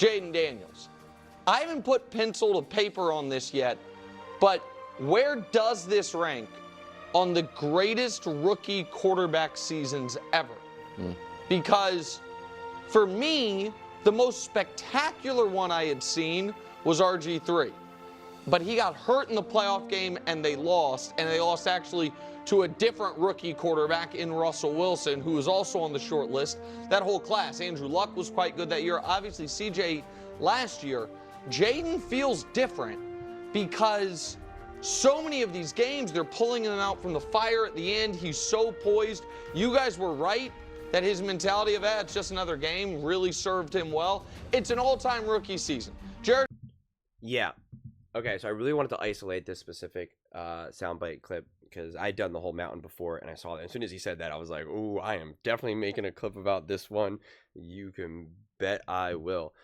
Jayden Daniels. I haven't put pencil to paper on this yet, but where does this rank on the greatest rookie quarterback seasons ever? Because for me, the most spectacular one I had seen was RG3. But he got hurt in the playoff game and they lost actually to a different rookie quarterback in Russell Wilson, who was also on the short list. That whole class, Andrew Luck was quite good that year. Obviously, CJ last year. Jayden feels different because so many of these games, they're pulling him out from the fire at the end. He's so poised. You guys were right that his mentality of, it's just another game, really served him well. It's an all-time rookie season. Jared? Yeah. Okay, so I really wanted to isolate this specific soundbite clip because I'd done the whole mountain before and I saw that. As soon as he said that, I was like, ooh, I am definitely making a clip about this one. You can bet I will.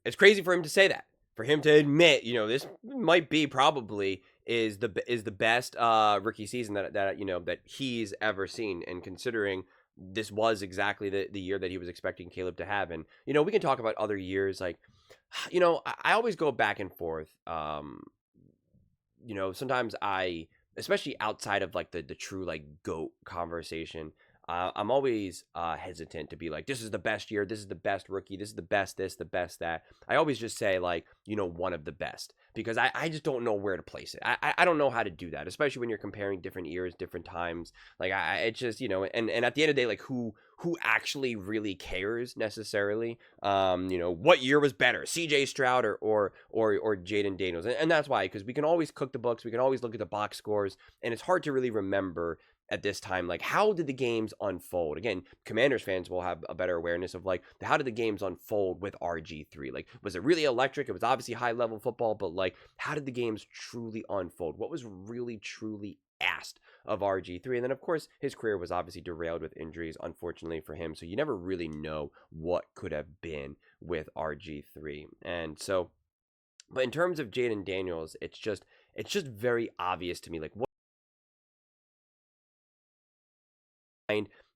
It's crazy for him to say that. For him to admit, this might be probably is the best rookie season that he's ever seen, and considering this was exactly the year that he was expecting Caleb to have. And we can talk about other years, like I always go back and forth. Sometimes especially outside of like the true like GOAT conversation, I'm always hesitant to be like, this is the best year, this is the best rookie, this is the best this, the best that. I always just say like, one of the best, because I just don't know where to place it. I don't know how to do that, especially when you're comparing different years, different times. Like it's just, and at the end of the day, like who actually really cares necessarily? What year was better, CJ Stroud or Jayden Daniels? And that's why, because we can always cook the books, we can always look at the box scores, and it's hard to really remember at this time, like, how did the games unfold? Again, Commanders fans will have a better awareness of like, how did the games unfold with RG3? Like, was it really electric? It was obviously high level football, but like, how did the games truly unfold? What was really truly asked of RG3? And then of course his career was obviously derailed with injuries, unfortunately for him, so you never really know what could have been with RG3. And so, but in terms of Jayden Daniels, it's just very obvious to me, like, what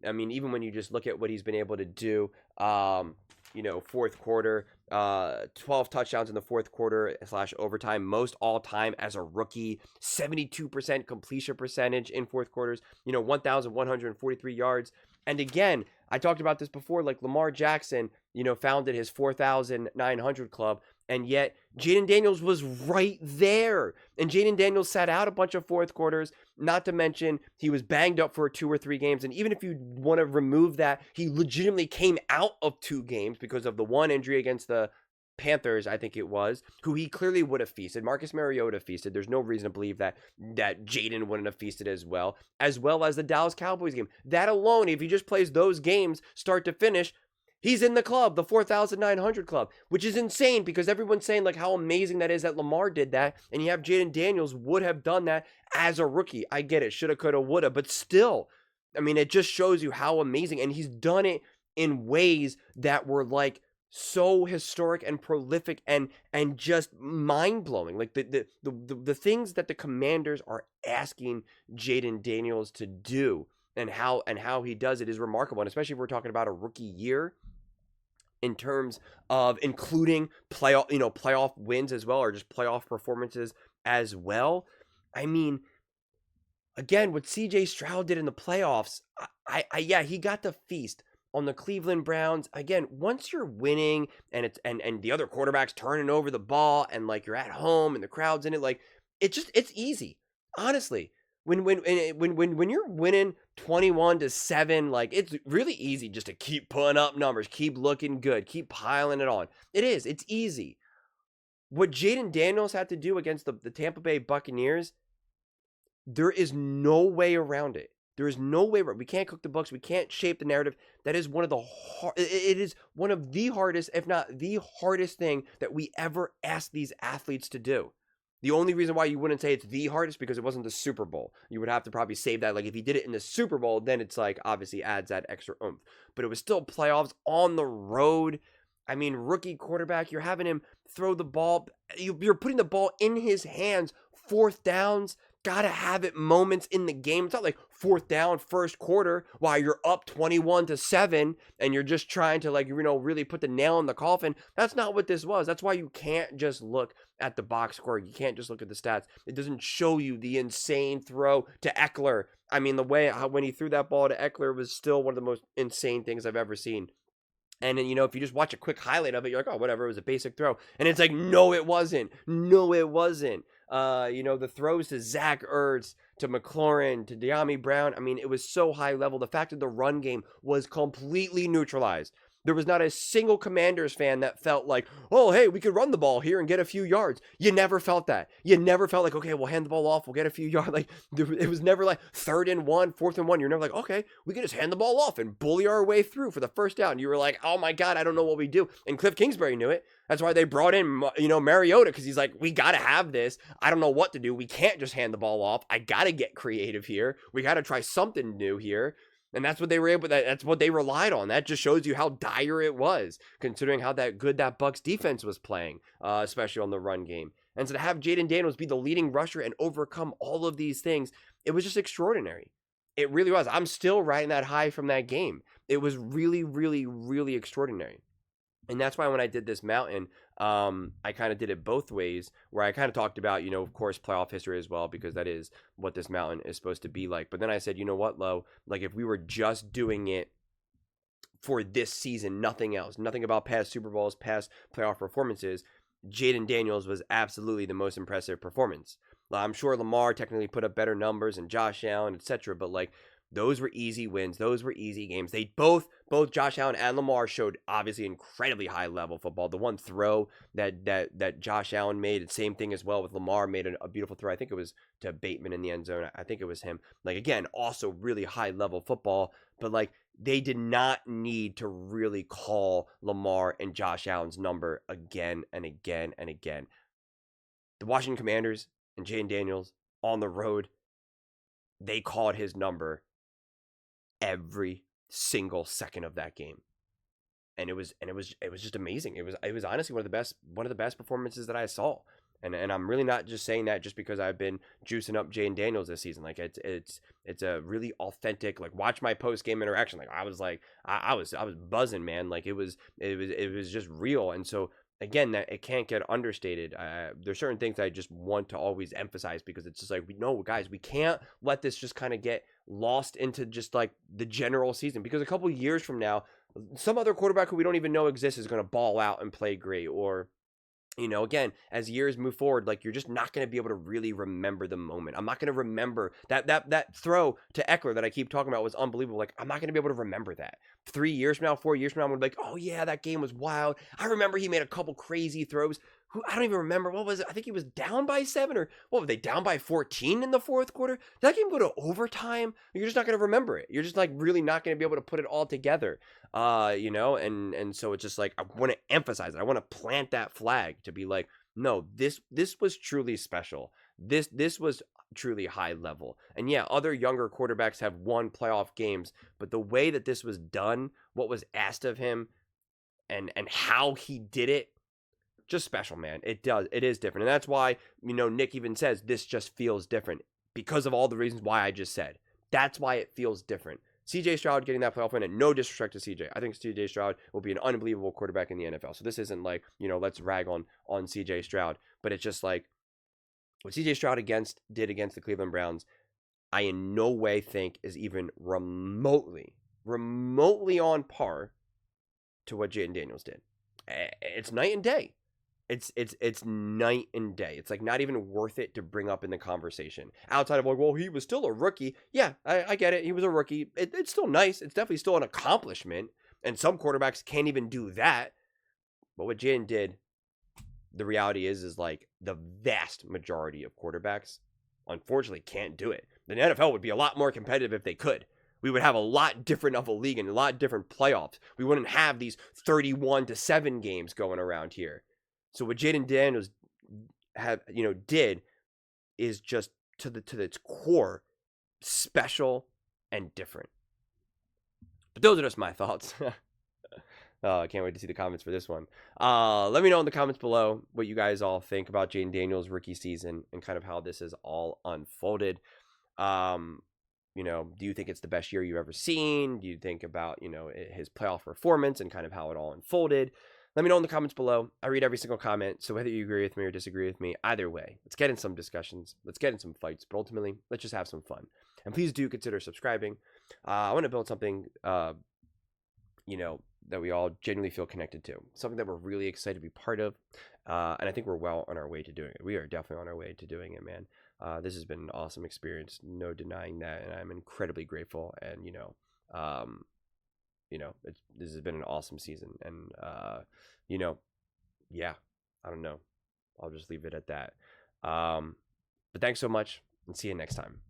I mean, even when you just look at what he's been able to do, fourth quarter, 12 touchdowns in the fourth quarter / overtime, most all time as a rookie, 72% completion percentage in fourth quarters, 1,143 yards. And again, I talked about this before, like Lamar Jackson, founded his 4,900 club, and yet Jayden Daniels was right there. And Jayden Daniels sat out a bunch of fourth quarters, not to mention he was banged up for 2 or 3 games. And even if you want to remove that, he legitimately came out of 2 games because of the one injury against the Panthers, I think it was, who he clearly would have feasted. Marcus Mariota feasted. There's no reason to believe that Jayden wouldn't have feasted as well as the Dallas Cowboys game. That alone, if he just plays those games start to finish, he's in the club, the 4,900 club, which is insane because everyone's saying like how amazing that is that Lamar did that, and you have Jayden Daniels would have done that as a rookie. I get it, shoulda, coulda, woulda, but still, I mean, it just shows you how amazing, and he's done it in ways that were like so historic and prolific and just mind-blowing. Like the things that the Commanders are asking Jayden Daniels to do and how he does it is remarkable, and especially if we're talking about a rookie year, in terms of including playoff wins as well, or just playoff performances as well. I mean, again, what CJ Stroud did in the playoffs, yeah, he got to feast on the Cleveland Browns. Again, once you're winning and it's and the other quarterback's turning over the ball and like you're at home and the crowd's in it, like it's easy. Honestly, when you're winning 21-7, like it's really easy just to keep putting up numbers, keep looking good, keep piling it on. It's easy. What Jayden Daniels had to do against the Tampa Bay Buccaneers, there is no way around it. There is no way around. We can't cook the books. We can't shape the narrative. That is one of the hardest, if not the hardest thing that we ever asked these athletes to do. The only reason why you wouldn't say it's the hardest because it wasn't the Super Bowl. You would have to probably save that. Like if he did it in the Super Bowl, then it's like obviously adds that extra oomph. But it was still playoffs on the road. I mean, rookie quarterback, you're having him throw the ball. You're putting the ball in his hands, 4th downs, gotta have it moments in the game. It's not like fourth down, first quarter, while you're up 21-7 and you're just trying to really put the nail in the coffin. That's not what this was. That's why you can't just look at the box score. You can't just look at the stats. It doesn't show you the insane throw to Eckler. I mean, the way when he threw that ball to Eckler was still one of the most insane things I've ever seen. And then, if you just watch a quick highlight of it, you're like, oh, whatever, it was a basic throw. And it's like, no, it wasn't. No, it wasn't. The throws to Zach Ertz, to McLaurin, to De'Ami Brown. I mean, it was so high level. The fact that the run game was completely neutralized. There was not a single Commanders fan that felt like, oh, hey, we could run the ball here and get a few yards. You never felt that. You never felt like, okay, we'll hand the ball off. We'll get a few yards. Like, it was never like 3rd and 1, 4th and 1. You're never like, okay, we can just hand the ball off and bully our way through for the first down. You were like, oh my God, I don't know what we do. And Cliff Kingsbury knew it. That's why they brought in, Mariota, because he's like, we got to have this. I don't know what to do. We can't just hand the ball off. I got to get creative here. We got to try something new here. And that's what they were able. That's what they relied on. That just shows you how dire it was, considering how good that Bucs defense was playing, especially on the run game. And so to have Jayden Daniels be the leading rusher and overcome all of these things, it was just extraordinary. It really was. I'm still riding that high from that game. It was really, really, really extraordinary. And that's why when I did this mountain, I kind of did it both ways, where I kind of talked about, of course, playoff history as well, because that is what this mountain is supposed to be like. But then I said, you know what, Lo, like if we were just doing it for this season, nothing else, nothing about past Super Bowls, past playoff performances, Jayden Daniels was absolutely the most impressive performance. I'm sure Lamar technically put up better numbers and Josh Allen, etc. But those were easy wins. Those were easy games. They both Josh Allen and Lamar showed obviously incredibly high level football. The one throw that Josh Allen made, and same thing as well with Lamar, made a beautiful throw. I think it was to Bateman in the end zone. I think it was him. Again, also really high level football, but they did not need to really call Lamar and Josh Allen's number again and again and again. The Washington Commanders and Jayden Daniels on the road, they called his number every single second of that game, and it was just amazing. It was honestly one of the best performances that I saw, and I'm really not just saying that just because I've been juicing up Jayden Daniels this season. It's a really authentic, watch my post game interaction. I was buzzing, man. It was just real. And so again, that it can't get understated. There's certain things I just want to always emphasize, because it's just guys, we can't let this just kind of get lost into just the general season, because a couple years from now, some other quarterback who we don't even know exists is going to ball out and play great. Or again, as years move forward, you're just not going to be able to really remember the moment. I'm not going to remember that throw to Eckler that I keep talking about was unbelievable. I'm not going to be able to remember that. 3 years from now, 4 years from now, I'm going to be like, oh yeah, that game was wild. I remember he made a couple crazy throws. I don't even remember. What was it? I think he was down by 7, or what were they, down by 14 in the fourth quarter? Did that game go to overtime? You're just not going to remember it. You're just really not going to be able to put it all together. And so it's just I want to emphasize it. I want to plant that flag to be no, this was truly special. This was truly high level. And yeah, other younger quarterbacks have won playoff games, but the way that this was done, what was asked of him, and how he did it, just special, man. It is different. And that's why, Nick even says this just feels different, because of all the reasons why I just said. That's why it feels different. CJ Stroud getting that playoff win, and no disrespect to CJ. I think CJ Stroud will be an unbelievable quarterback in the NFL. So this isn't let's rag on CJ Stroud, but it's just what CJ Stroud did against the Cleveland Browns, I in no way think is even remotely on par to what Jayden Daniels did. It's night and day. It's night and day. It's not even worth it to bring up in the conversation. Outside of well, he was still a rookie. Yeah, I get it. He was a rookie. It's still nice. It's definitely still an accomplishment. And some quarterbacks can't even do that. But what Jayden did, the reality is the vast majority of quarterbacks, unfortunately, can't do it. The NFL would be a lot more competitive if they could. We would have a lot different of a league and a lot different playoffs. We wouldn't have these 31-7 games going around here. So what Jayden Daniels did is just to its core special and different. But those are just my thoughts. I can't wait to see the comments for this one. Let me know in the comments below what you guys all think about Jayden Daniels' rookie season and kind of how this has all unfolded. Do you think it's the best year you've ever seen? Do you think about, his playoff performance and kind of how it all unfolded? Let me know in the comments below. I read every single comment, so whether you agree with me or disagree with me, either way, let's get in some discussions. Let's get in some fights, but ultimately, let's just have some fun. And please do consider subscribing. I want to build something, that we all genuinely feel connected to. Something that we're really excited to be part of. And I think we're well on our way to doing it. We are definitely on our way to doing it, man. This has been an awesome experience. No denying that. And I'm incredibly grateful. And, this has been an awesome season. And, yeah, I don't know. I'll just leave it at that. But thanks so much and see you next time.